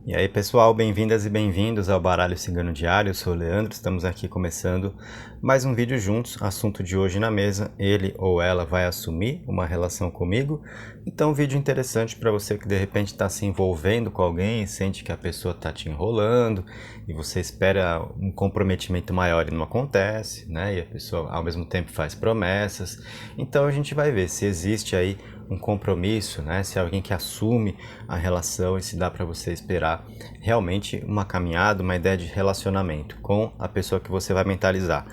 E aí pessoal, bem-vindas e bem-vindos ao Baralho Cigano Diário, eu sou o Leandro, estamos aqui começando mais um vídeo juntos. Assunto de hoje na mesa: ele ou ela vai assumir uma relação comigo? Então, vídeo interessante para você que de repente está se envolvendo com alguém e sente que a pessoa está te enrolando e você espera um comprometimento maior e não acontece, né? E a pessoa ao mesmo tempo faz promessas. Então a gente vai ver se existe aí um compromisso, né? Se é alguém que assume a relação e se dá para você esperar realmente uma caminhada, uma ideia de relacionamento com a pessoa que você vai mentalizar.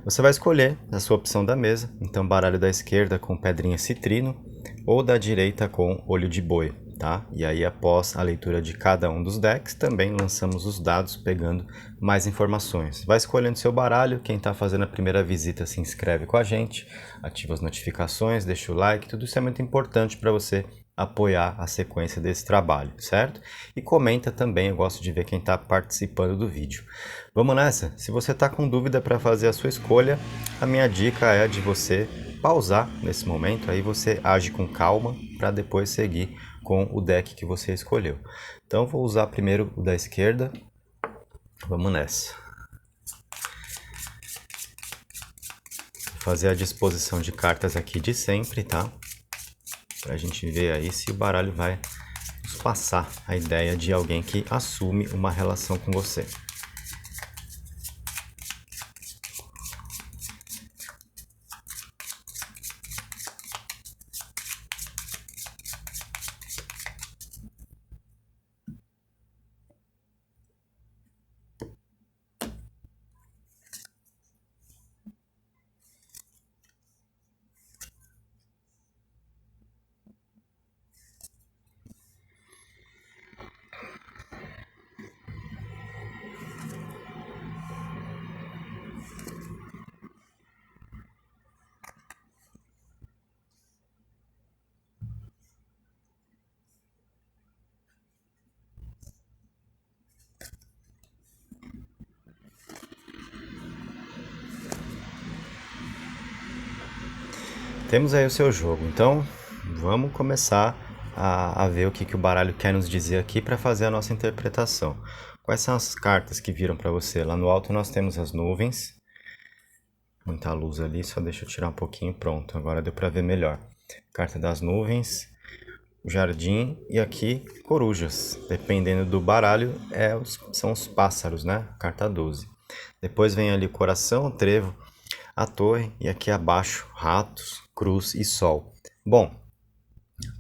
Você vai escolher a sua opção da mesa, então baralho da esquerda com pedrinha citrino ou da direita com olho de boi, tá? E aí após a leitura de cada um dos decks, também lançamos os dados pegando mais informações. Vai escolhendo seu baralho, quem está fazendo a primeira visita se inscreve com a gente, ativa as notificações, deixa o like, tudo isso é muito importante para você apoiar a sequência desse trabalho, certo? E comenta também, eu gosto de ver quem está participando do vídeo. Vamos nessa? Se você está com dúvida para fazer a sua escolha, a minha dica é de você pausar nesse momento, aí você age com calma para depois seguir com o deck que você escolheu. Então vou usar primeiro o da esquerda, vamos nessa. Vou fazer a disposição de cartas aqui de sempre, tá? Pra gente ver aí se o baralho vai nos passar a ideia de alguém que assume uma relação com você. Temos aí o seu jogo, então vamos começar a ver o que o baralho quer nos dizer aqui para fazer a nossa interpretação. Quais são as cartas que viram para você? Lá no alto nós temos as nuvens, muita luz ali, só deixa eu tirar um pouquinho, pronto, agora deu para ver melhor. Carta das nuvens, o jardim e aqui corujas, dependendo do baralho são os pássaros, né? Carta 12. Depois vem ali o coração, o trevo, a torre e aqui abaixo ratos, cruz e sol. Bom,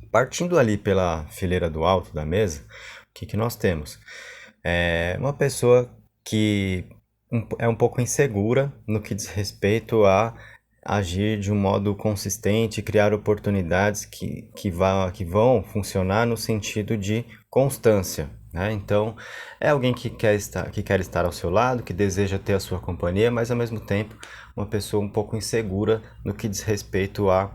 partindo ali pela fileira do alto da mesa, o que nós temos? É uma pessoa que é um pouco insegura no que diz respeito a agir de um modo consistente, criar oportunidades que vão funcionar no sentido de constância. Né? Então, é alguém que quer estar ao seu lado, que deseja ter a sua companhia, mas ao mesmo tempo uma pessoa um pouco insegura no que diz respeito a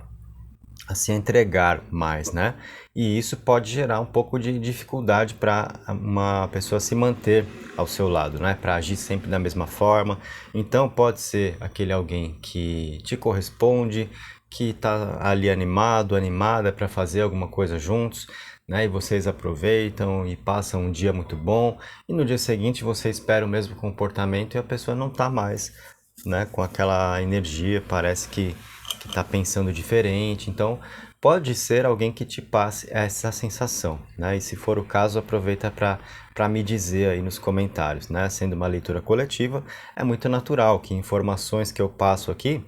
se entregar mais, né? E isso pode gerar um pouco de dificuldade para uma pessoa se manter ao seu lado, né? Para agir sempre da mesma forma. Então pode ser aquele alguém que te corresponde, que está ali animado, animada para fazer alguma coisa juntos, né? E vocês aproveitam e passam um dia muito bom. E no dia seguinte você espera o mesmo comportamento e a pessoa não está mais, né? Com aquela energia, parece que está pensando diferente. Então, pode ser alguém que te passe essa sensação, né? E se for o caso, aproveita para me dizer aí nos comentários, né? Sendo uma leitura coletiva, é muito natural que informações que eu passo aqui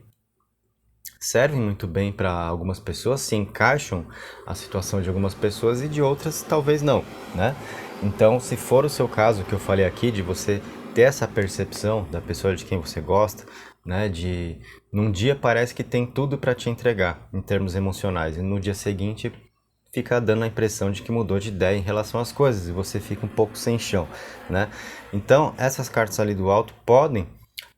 servem muito bem para algumas pessoas, se encaixam a situação de algumas pessoas e de outras talvez não, né? Então, se for o seu caso que eu falei aqui, de você ter essa percepção da pessoa de quem você gosta, né, de num dia parece que tem tudo para te entregar em termos emocionais e no dia seguinte fica dando a impressão de que mudou de ideia em relação às coisas e você fica um pouco sem chão, né? Então, essas cartas ali do alto podem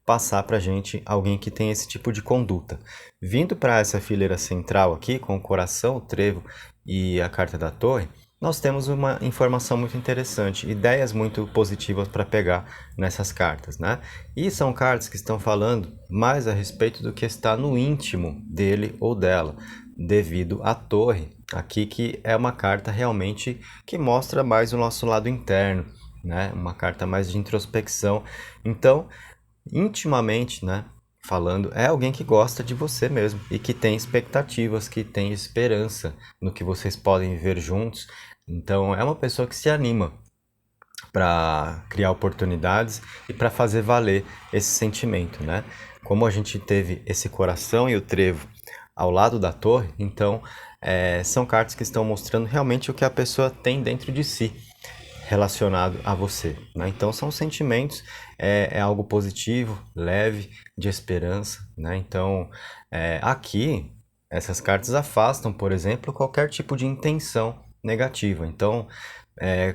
passar para a gente alguém que tem esse tipo de conduta. Vindo para essa fileira central aqui, com o coração, o trevo e a carta da torre, nós temos uma informação muito interessante, ideias muito positivas para pegar nessas cartas, né? E são cartas que estão falando mais a respeito do que está no íntimo dele ou dela, devido à torre, aqui que é uma carta realmente que mostra mais o nosso lado interno, né? Uma carta mais de introspecção. Então, intimamente, né, falando, é alguém que gosta de você mesmo e que tem expectativas, que tem esperança no que vocês podem viver juntos. Então, é uma pessoa que se anima para criar oportunidades e para fazer valer esse sentimento, né? Como a gente teve esse coração e o trevo ao lado da torre, então são cartas que estão mostrando realmente o que a pessoa tem dentro de si relacionado a você, né? Então são sentimentos, é algo positivo, leve, de esperança, né? Então aqui essas cartas afastam, por exemplo, qualquer tipo de intenção negativa. Então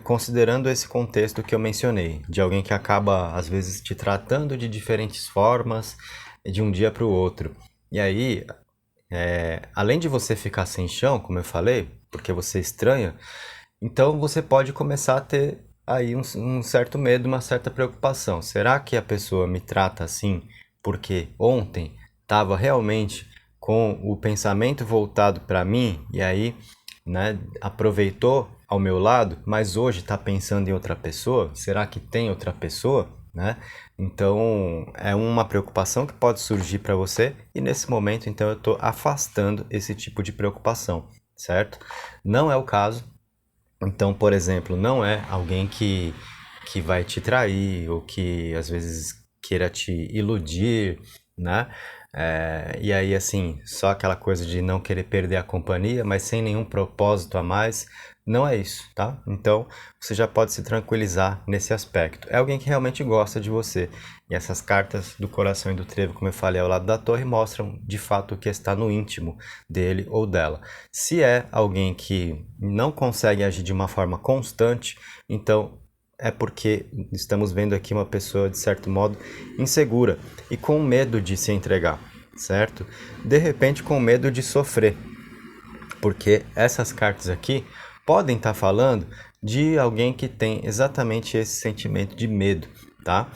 considerando esse contexto que eu mencionei, de alguém que acaba às vezes te tratando de diferentes formas de um dia para o outro, e aí além de você ficar sem chão, como eu falei, porque você estranha, então você pode começar a ter aí um certo medo, uma certa preocupação. Será que a pessoa me trata assim porque ontem estava realmente com o pensamento voltado para mim e aí, né, aproveitou ao meu lado, mas hoje está pensando em outra pessoa? Será que tem outra pessoa? Né? Então é uma preocupação que pode surgir para você e nesse momento então eu estou afastando esse tipo de preocupação, certo? Não é o caso então, por exemplo, não é alguém que vai te trair ou que às vezes queira te iludir, né? E aí, assim, só aquela coisa de não querer perder a companhia, mas sem nenhum propósito a mais, não é isso, tá? Então, você já pode se tranquilizar nesse aspecto. É alguém que realmente gosta de você. E essas cartas do coração e do trevo, como eu falei ao lado da torre, mostram de fato o que está no íntimo dele ou dela. Se é alguém que não consegue agir de uma forma constante, então é porque estamos vendo aqui uma pessoa, de certo modo, insegura e com medo de se entregar, certo? De repente, com medo de sofrer, porque essas cartas aqui podem estar falando de alguém que tem exatamente esse sentimento de medo, tá?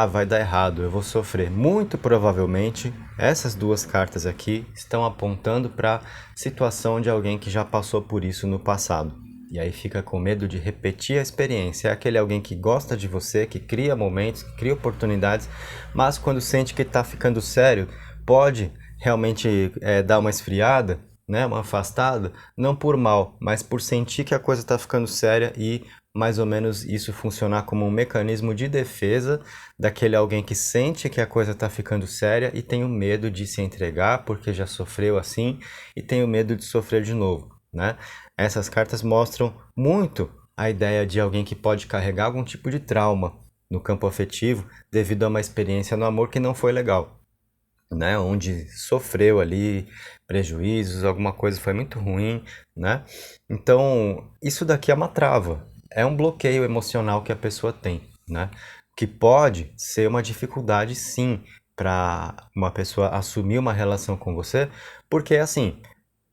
Vai dar errado, eu vou sofrer. Muito provavelmente, essas duas cartas aqui estão apontando para a situação de alguém que já passou por isso no passado. E aí fica com medo de repetir a experiência. É aquele alguém que gosta de você, que cria momentos, que cria oportunidades, mas quando sente que está ficando sério, pode realmente dar uma esfriada, né, uma afastada, não por mal, mas por sentir que a coisa está ficando séria e mais ou menos isso funcionar como um mecanismo de defesa daquele alguém que sente que a coisa está ficando séria e tem o medo de se entregar porque já sofreu assim e tem o medo de sofrer de novo, né? Essas cartas mostram muito a ideia de alguém que pode carregar algum tipo de trauma no campo afetivo devido a uma experiência no amor que não foi legal, né? Onde sofreu ali prejuízos, alguma coisa foi muito ruim, né? Então, isso daqui é uma trava, é um bloqueio emocional que a pessoa tem, né? Que pode ser uma dificuldade, sim, para uma pessoa assumir uma relação com você, porque assim,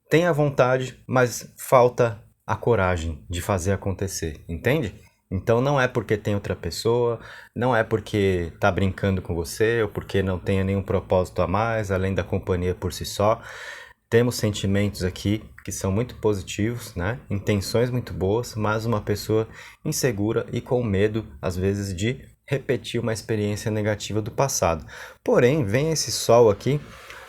tem a vontade, mas falta a coragem de fazer acontecer, entende? Então não é porque tem outra pessoa, não é porque tá brincando com você ou porque não tenha nenhum propósito a mais, além da companhia por si só. Temos sentimentos aqui que são muito positivos, né? Intenções muito boas, mas uma pessoa insegura e com medo, às vezes, de repetir uma experiência negativa do passado. Porém, vem esse sol aqui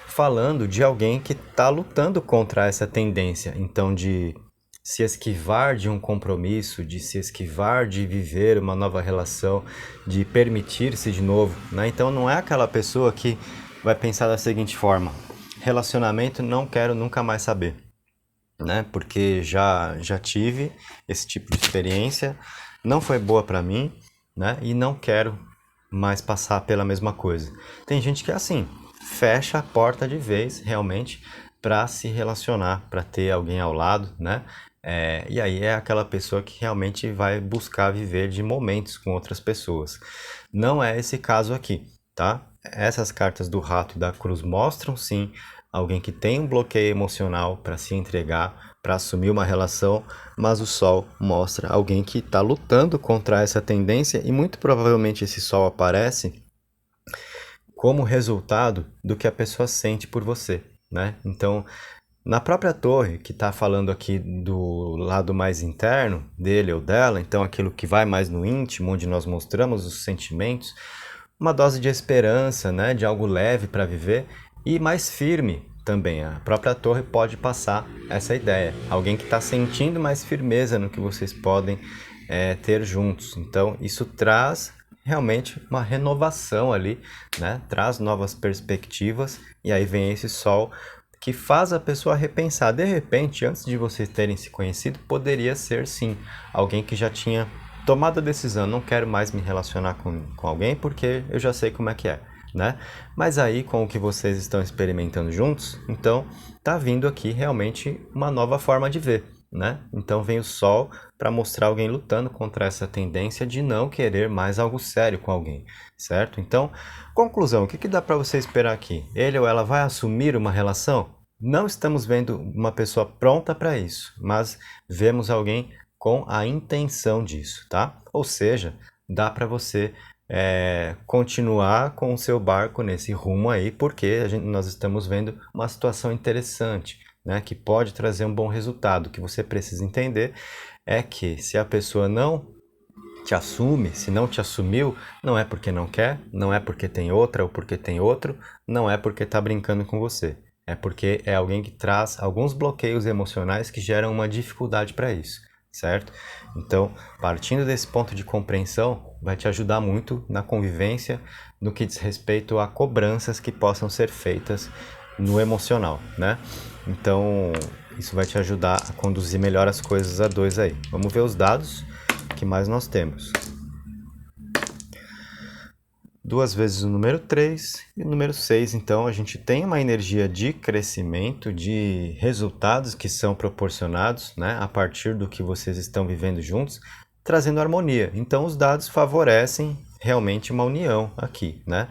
falando de alguém que está lutando contra essa tendência, então de se esquivar de um compromisso, de se esquivar de viver uma nova relação, de permitir-se de novo, né? Então não é aquela pessoa que vai pensar da seguinte forma: relacionamento não quero nunca mais saber, né? Porque já tive esse tipo de experiência, não foi boa para mim, né? E não quero mais passar pela mesma coisa. Tem gente que é assim, fecha a porta de vez, realmente, para se relacionar, para ter alguém ao lado, né? E aí é aquela pessoa que realmente vai buscar viver de momentos com outras pessoas. Não é esse caso aqui, tá? Essas cartas do rato e da cruz mostram sim alguém que tem um bloqueio emocional para se entregar, para assumir uma relação, mas o sol mostra alguém que está lutando contra essa tendência e muito provavelmente esse sol aparece como resultado do que a pessoa sente por você, né? Então, Na própria torre, que está falando aqui do lado mais interno dele ou dela, então aquilo que vai mais no íntimo, onde nós mostramos os sentimentos, uma dose de esperança, né, de algo leve para viver e mais firme também. A própria torre pode passar essa ideia. Alguém que está sentindo mais firmeza no que vocês podem ter juntos. Então, isso traz realmente uma renovação ali, né? Traz novas perspectivas e aí vem esse sol que faz a pessoa repensar. De repente, antes de vocês terem se conhecido, poderia ser sim alguém que já tinha tomado a decisão, não quero mais me relacionar com alguém porque eu já sei como é que é, né? Mas aí, com o que vocês estão experimentando juntos, então tá vindo aqui realmente uma nova forma de ver, né? Então vem o sol para mostrar alguém lutando contra essa tendência de não querer mais algo sério com alguém, certo? Então, conclusão, o que dá para você esperar aqui? Ele ou ela vai assumir uma relação? Não estamos vendo uma pessoa pronta para isso, mas vemos alguém com a intenção disso, tá? Ou seja, dá para você continuar com o seu barco nesse rumo aí, porque nós estamos vendo uma situação interessante, né? Que pode trazer um bom resultado. O que você precisa entender é que se a pessoa não te assume, se não te assumiu, não é porque não quer, não é porque tem outra ou porque tem outro, não é porque está brincando com você. É porque é alguém que traz alguns bloqueios emocionais que geram uma dificuldade para isso, certo? Então, partindo desse ponto de compreensão, vai te ajudar muito na convivência no que diz respeito a cobranças que possam ser feitas no emocional, né? Então, isso vai te ajudar a conduzir melhor as coisas a dois aí. Vamos ver os dados que mais nós temos. Duas vezes o número 3 e o número 6. Então, a gente tem uma energia de crescimento, de resultados que são proporcionados, né, a partir do que vocês estão vivendo juntos, trazendo harmonia. Então, os dados favorecem realmente uma união aqui, né,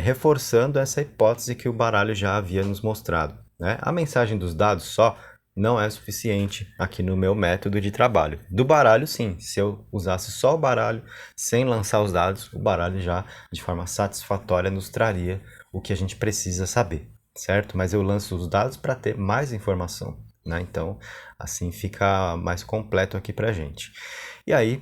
reforçando essa hipótese que o baralho já havia nos mostrado, né? A mensagem dos dados só não é suficiente aqui no meu método de trabalho. Do baralho, sim. Se eu usasse só o baralho, sem lançar os dados, o baralho já, de forma satisfatória, nos traria o que a gente precisa saber, certo? Mas eu lanço os dados para ter mais informação, né? Então, assim fica mais completo aqui para a gente. E aí,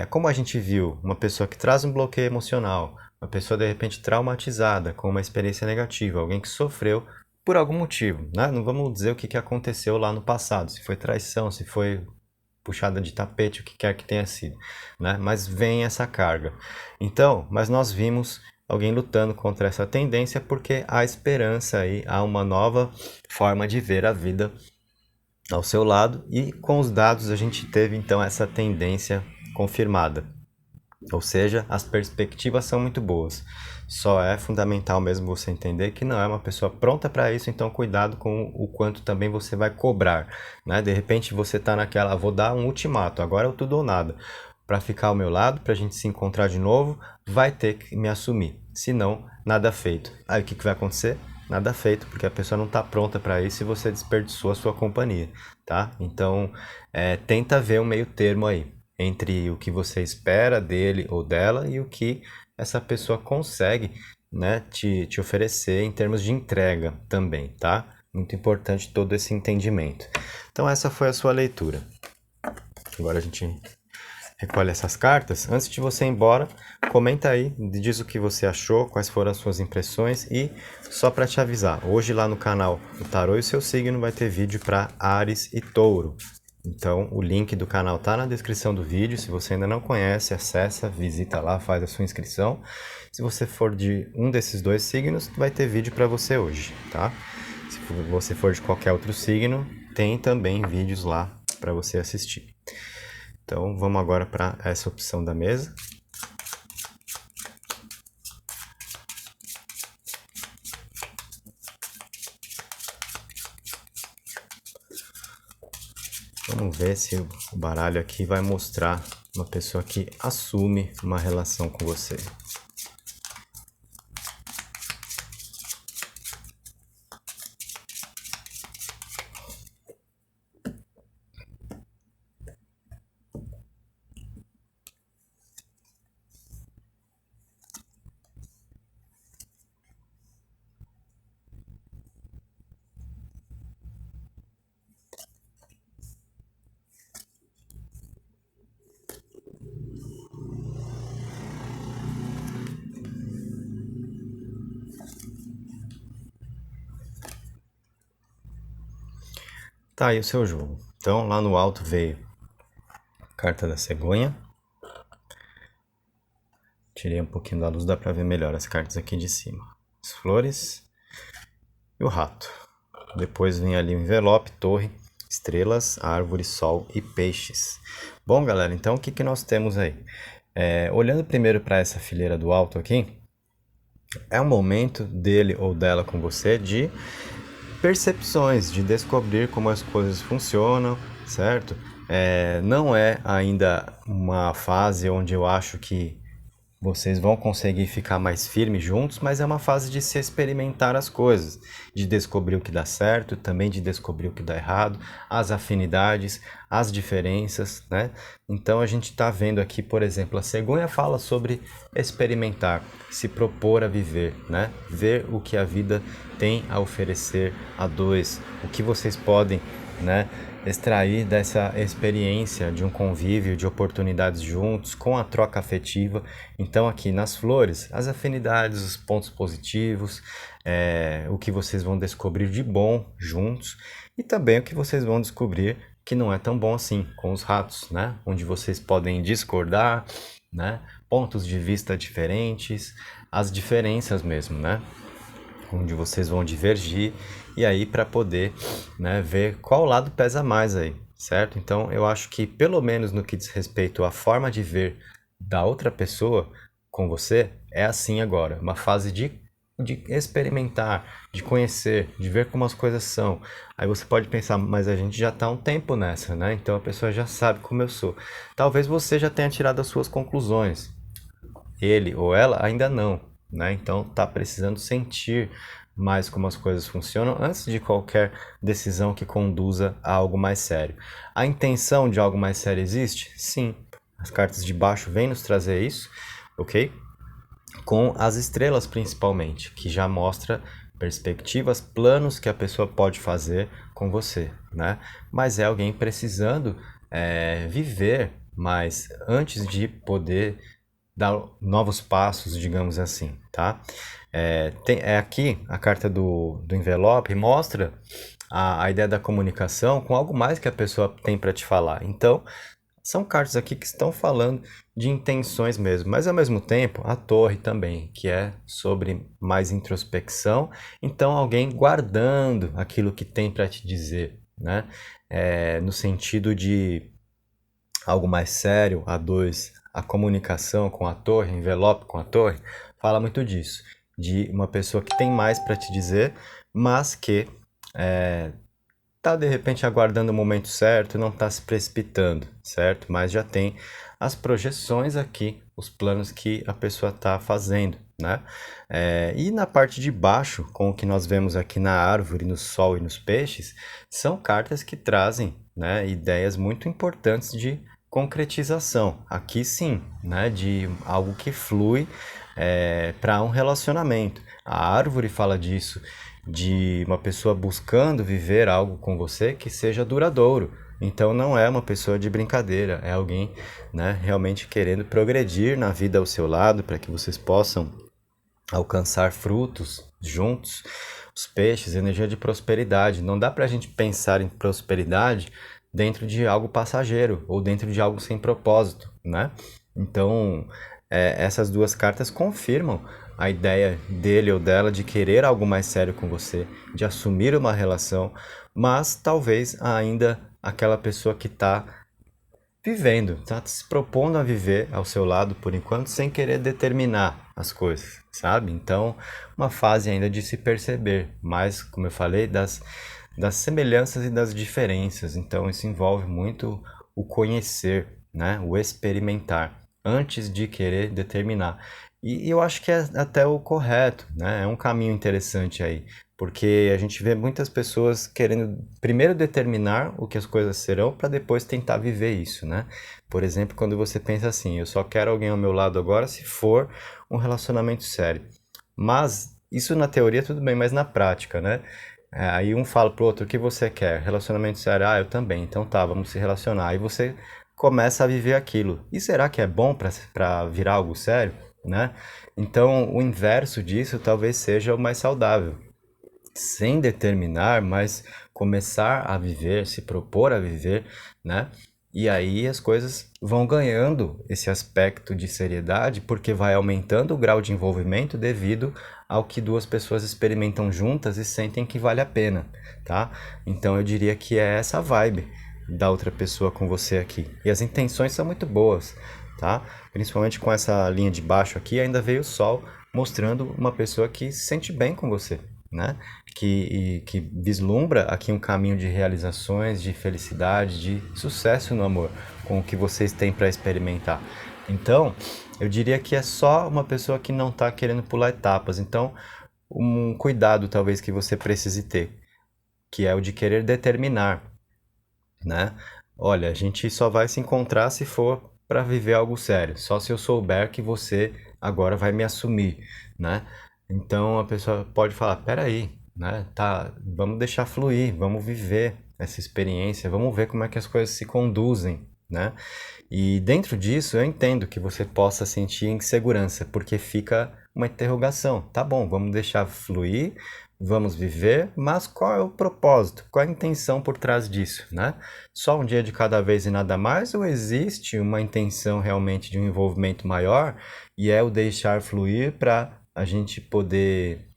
como a gente viu, uma pessoa que traz um bloqueio emocional, uma pessoa de repente traumatizada, com uma experiência negativa, alguém que sofreu por algum motivo, né? Não vamos dizer o que aconteceu lá no passado, se foi traição, se foi puxada de tapete, o que quer que tenha sido, né? Mas vem essa carga. Então, mas nós vimos alguém lutando contra essa tendência porque há esperança aí, há uma nova forma de ver a vida ao seu lado e com os dados a gente teve então essa tendência confirmada. Ou seja, as perspectivas são muito boas. Só é fundamental mesmo você entender que não é uma pessoa pronta para isso, então cuidado com o quanto também você vai cobrar, né? De repente você está naquela, vou dar um ultimato, agora é o tudo ou nada. Para ficar ao meu lado, para a gente se encontrar de novo, vai ter que me assumir. Se não, nada feito. Aí o que vai acontecer? Nada feito, porque a pessoa não está pronta para isso e você desperdiçou a sua companhia, tá? Então, tenta ver um meio termo aí entre o que você espera dele ou dela e o que essa pessoa consegue, né, te oferecer em termos de entrega também, tá? Muito importante todo esse entendimento. Então essa foi a sua leitura. Agora a gente recolhe essas cartas. Antes de você ir embora, comenta aí, diz o que você achou, quais foram as suas impressões e só para te avisar, hoje lá no canal O Tarô e o Seu Signo vai ter vídeo para Áries e Touro. Então, o link do canal tá na descrição do vídeo. Se você ainda não conhece, acessa, visita lá, faz a sua inscrição. Se você for de um desses dois signos, vai ter vídeo para você hoje, tá? Se você for de qualquer outro signo, tem também vídeos lá para você assistir. Então, vamos agora para essa opção da mesa. Vamos ver se o baralho aqui vai mostrar uma pessoa que assume uma relação com você. tá aí o seu jogo. Então lá no alto veio a carta da cegonha. Tirei um pouquinho da luz, dá pra ver melhor as cartas aqui de cima. As flores e o rato. Depois vem ali o envelope, torre, estrelas, árvore, sol e peixes. Bom, galera, então o que nós temos aí? Olhando primeiro para essa fileira do alto aqui, é um momento dele ou dela com você de percepções, de descobrir como as coisas funcionam, certo? Não é ainda uma fase onde eu acho que vocês vão conseguir ficar mais firmes juntos, mas é uma fase de se experimentar as coisas, de descobrir o que dá certo, também de descobrir o que dá errado, as afinidades, as diferenças, né? Então a gente está vendo aqui, por exemplo, a cegonha fala sobre experimentar, se propor a viver, né? Ver o que a vida tem a oferecer a dois, o que vocês podem, né, extrair dessa experiência de um convívio, de oportunidades juntos, com a troca afetiva. Então aqui nas flores, as afinidades, os pontos positivos, o que vocês vão descobrir de bom juntos e também o que vocês vão descobrir que não é tão bom assim com os ratos, né? Onde vocês podem discordar, né? Pontos de vista diferentes, as diferenças mesmo, né? Onde vocês vão divergir e aí para poder, né, ver qual lado pesa mais aí, certo? Então eu acho que pelo menos no que diz respeito à forma de ver da outra pessoa com você, é assim agora, uma fase de experimentar, de conhecer, de ver como as coisas são. Aí você pode pensar, mas a gente já está há um tempo nessa, né? Então a pessoa já sabe como eu sou. Talvez você já tenha tirado as suas conclusões, ele ou ela ainda não, né? Então tá precisando sentir mais como as coisas funcionam antes de qualquer decisão que conduza a algo mais sério. A intenção de algo mais sério existe? Sim. As cartas de baixo vêm nos trazer isso, ok? Com as estrelas principalmente, que já mostra perspectivas, planos que a pessoa pode fazer com você, né? Mas é alguém precisando viver mais antes de poder dar novos passos, digamos assim, tá? Aqui a carta do envelope mostra a ideia da comunicação com algo mais que a pessoa tem para te falar. Então, são cartas aqui que estão falando de intenções mesmo, mas ao mesmo tempo a torre também, que é sobre mais introspecção. Então, alguém guardando aquilo que tem para te dizer, né? No sentido de algo mais sério, a dois, a comunicação com a torre, envelope com a torre, fala muito disso, de uma pessoa que tem mais para te dizer, mas que tá de repente aguardando o momento certo, não tá se precipitando, certo? Mas já tem as projeções aqui, os planos que a pessoa tá fazendo, né? E na parte de baixo, com o que nós vemos aqui na árvore, no sol e nos peixes, são cartas que trazem, né, ideias muito importantes de concretização. Aqui sim, né, de algo que flui para um relacionamento. A árvore fala disso, de uma pessoa buscando viver algo com você que seja duradouro. Então não é uma pessoa de brincadeira, é alguém, né, realmente querendo progredir na vida ao seu lado para que vocês possam alcançar frutos juntos. Os peixes, energia de prosperidade. Não dá para a gente pensar em prosperidade dentro de algo passageiro ou dentro de algo sem propósito, né? Então, essas duas cartas confirmam a ideia dele ou dela de querer algo mais sério com você, de assumir uma relação, mas talvez ainda aquela pessoa que está vivendo, está se propondo a viver ao seu lado por enquanto, sem querer determinar as coisas, sabe? Então, uma fase ainda de se perceber, mas, como eu falei, das semelhanças e das diferenças. Então, isso envolve muito o conhecer, né? O experimentar, antes de querer determinar. E eu acho que é até o correto, né? É um caminho interessante aí, porque a gente vê muitas pessoas querendo primeiro determinar o que as coisas serão para depois tentar viver isso, né? Por exemplo, quando você pensa assim, eu só quero alguém ao meu lado agora se for um relacionamento sério. Mas isso na teoria tudo bem, mas na prática, né? Aí um fala pro outro, o que você quer? Relacionamento sério? Ah, eu também. Então tá, vamos se relacionar. Aí você começa a viver aquilo. E será que é bom para virar algo sério, né? Então o inverso disso talvez seja o mais saudável. sem determinar, mas começar a viver, se propor a viver, né? E aí as coisas vão ganhando esse aspecto de seriedade, porque vai aumentando o grau de envolvimento devido ao que duas pessoas experimentam juntas e sentem que vale a pena, tá? Então eu diria que é essa vibe da outra pessoa com você aqui. E as intenções são muito boas, tá? Principalmente com essa linha de baixo aqui, ainda veio o sol mostrando uma pessoa que se sente bem com você, né? Que vislumbra aqui um caminho de realizações, de felicidade, de sucesso no amor, com o que vocês têm para experimentar. Então, eu diria que é só uma pessoa que não está querendo pular etapas. Então, um cuidado talvez que você precise ter, que é o de querer determinar, né? Olha, a gente só vai se encontrar se for para viver algo sério. Só se eu souber que você agora vai me assumir, né? Então a pessoa pode falar, peraí, né? Tá, vamos deixar fluir, vamos viver essa experiência, vamos ver como é que as coisas se conduzem, né? E dentro disso eu entendo que você possa sentir insegurança, porque fica uma interrogação. Tá bom, vamos deixar fluir, vamos viver, mas qual é o propósito? Qual é a intenção por trás disso, né? Só um dia de cada vez e nada mais? Ou existe uma intenção realmente de um envolvimento maior e é o deixar fluir para a gente poder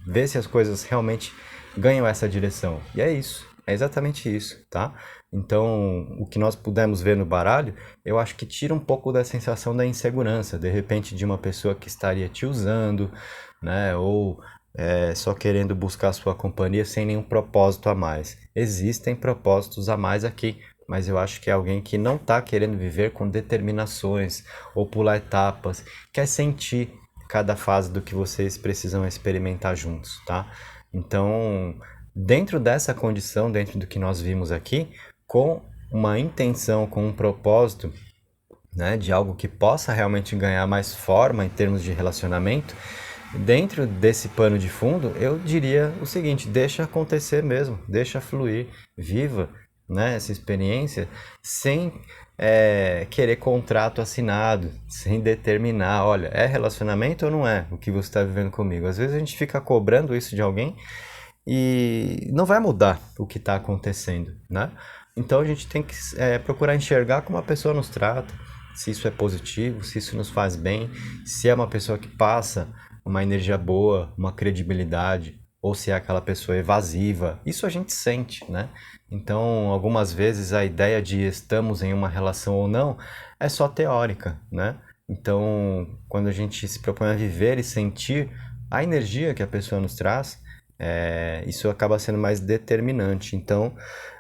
ver se as coisas realmente ganham essa direção? E é isso, é exatamente isso, tá? Então, o que nós pudemos ver no baralho, eu acho que tira um pouco da sensação da insegurança, de repente de uma pessoa que estaria te usando, né? Ou só querendo buscar sua companhia sem nenhum propósito a mais. Existem propósitos a mais aqui, mas eu acho que é alguém que não está querendo viver com determinações ou pular etapas, quer sentir cada fase do que vocês precisam experimentar juntos, tá? Então, dentro dessa condição, dentro do que nós vimos aqui, com uma intenção, com um propósito, né, de algo que possa realmente ganhar mais forma em termos de relacionamento, dentro desse pano de fundo, eu diria o seguinte: deixa acontecer mesmo, deixa fluir, viva, né, essa experiência sem querer contrato assinado, sem determinar, olha, é relacionamento ou não é o que você está vivendo comigo. Às vezes a gente fica cobrando isso de alguém e não vai mudar o que está acontecendo, né? Então a gente tem que procurar enxergar como a pessoa nos trata, se isso é positivo, se isso nos faz bem, se é uma pessoa que passa uma energia boa, uma credibilidade, ou se é aquela pessoa evasiva. Isso a gente sente, né? Então, algumas vezes a ideia de estamos em uma relação ou não é só teórica, né? Então, quando a gente se propõe a viver e sentir a energia que a pessoa nos traz, isso acaba sendo mais determinante. Então,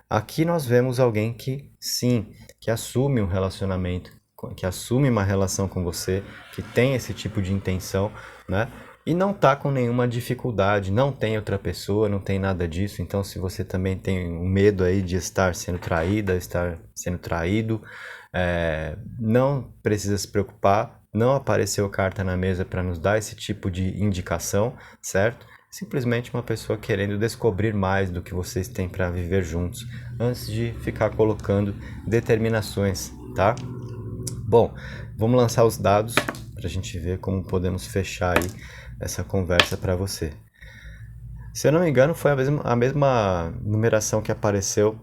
aqui nós vemos alguém que, sim, que assume um relacionamento, que assume uma relação com você, que tem esse tipo de intenção, né? E não tá com nenhuma dificuldade, não tem outra pessoa, não tem nada disso. Então, se você também tem um medo aí de estar sendo traída, estar sendo traído, não precisa se preocupar, não apareceu carta na mesa para nos dar esse tipo de indicação, certo? Simplesmente uma pessoa querendo descobrir mais do que vocês têm para viver juntos, antes de ficar colocando determinações, tá? Bom, vamos lançar os dados para a gente ver como podemos fechar aí essa conversa para você. Se eu não me engano, foi a mesma numeração que apareceu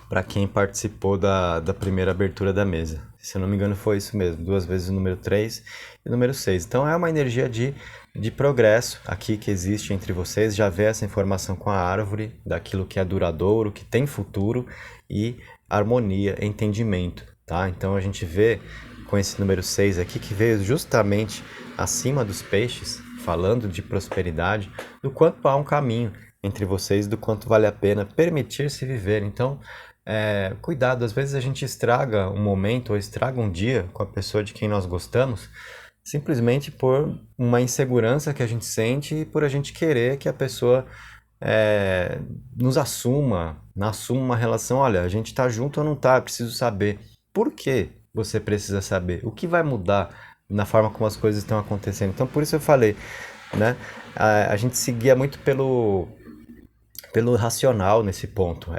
para quem participou da primeira abertura da mesa. Se eu não me engano, foi isso mesmo, 2 vezes o número 3 e o número 6. Então é uma energia de progresso aqui que existe entre vocês. Já vê essa informação com a árvore, daquilo que é duradouro, que tem futuro, e harmonia, entendimento, tá? Então a gente vê com esse número 6 aqui, que veio justamente acima dos peixes, falando de prosperidade, do quanto há um caminho entre vocês, do quanto vale a pena permitir-se viver. Então, cuidado, às vezes a gente estraga um momento ou estraga um dia com a pessoa de quem nós gostamos, simplesmente por uma insegurança que a gente sente e por a gente querer que a pessoa nos assuma uma relação. Olha, a gente tá junto ou não tá, preciso saber. Por que você precisa saber? O que vai mudar na forma como as coisas estão acontecendo? Então, por isso eu falei, né? A gente seguia muito pelo racional nesse ponto.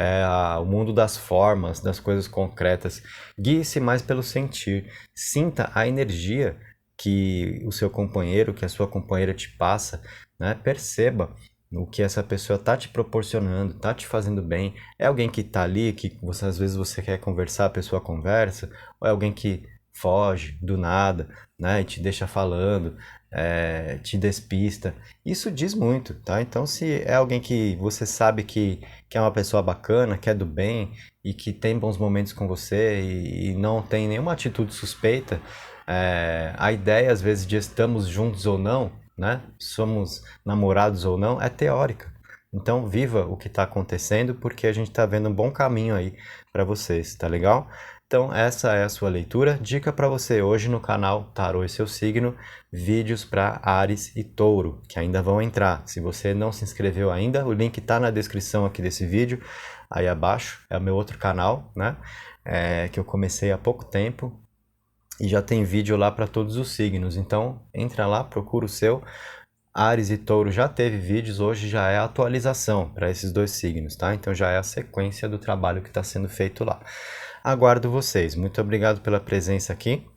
O mundo das formas, das coisas concretas. Guie-se mais pelo sentir. Sinta a energia que o seu companheiro, que a sua companheira te passa, né? Perceba o que essa pessoa tá te proporcionando, tá te fazendo bem. É alguém que tá ali, que você, às vezes você quer conversar, a pessoa conversa, ou é alguém que foge do nada, né? E te deixa falando, te despista. Isso diz muito, tá? Então, se é alguém que você sabe que é uma pessoa bacana, que é do bem e que tem bons momentos com você e não tem nenhuma atitude suspeita, a ideia, às vezes, de estamos juntos ou não, né? Somos namorados ou não, é teórica. Então, viva o que está acontecendo, porque a gente está vendo um bom caminho aí para vocês, tá legal? Então, essa é a sua leitura. Dica para você hoje no canal Tarô e Seu Signo, vídeos para Áries e Touro, que ainda vão entrar. Se você não se inscreveu ainda, o link está na descrição aqui desse vídeo, aí abaixo. É o meu outro canal, né? Que eu comecei há pouco tempo e já tem vídeo lá para todos os signos. Então, entra lá, procura o seu. Áries e Touro já teve vídeos, hoje já é a atualização para esses dois signos, tá? Então já é a sequência do trabalho que está sendo feito lá. Aguardo vocês. Muito obrigado pela presença aqui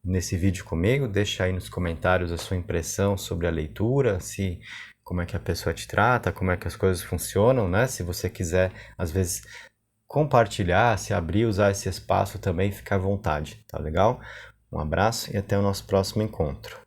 nesse vídeo comigo. Deixa aí nos comentários a sua impressão sobre a leitura, se como é que a pessoa te trata, como é que as coisas funcionam, né? Se você quiser, às vezes, compartilhar, se abrir, usar esse espaço também, fica à vontade, tá legal? Um abraço e até o nosso próximo encontro.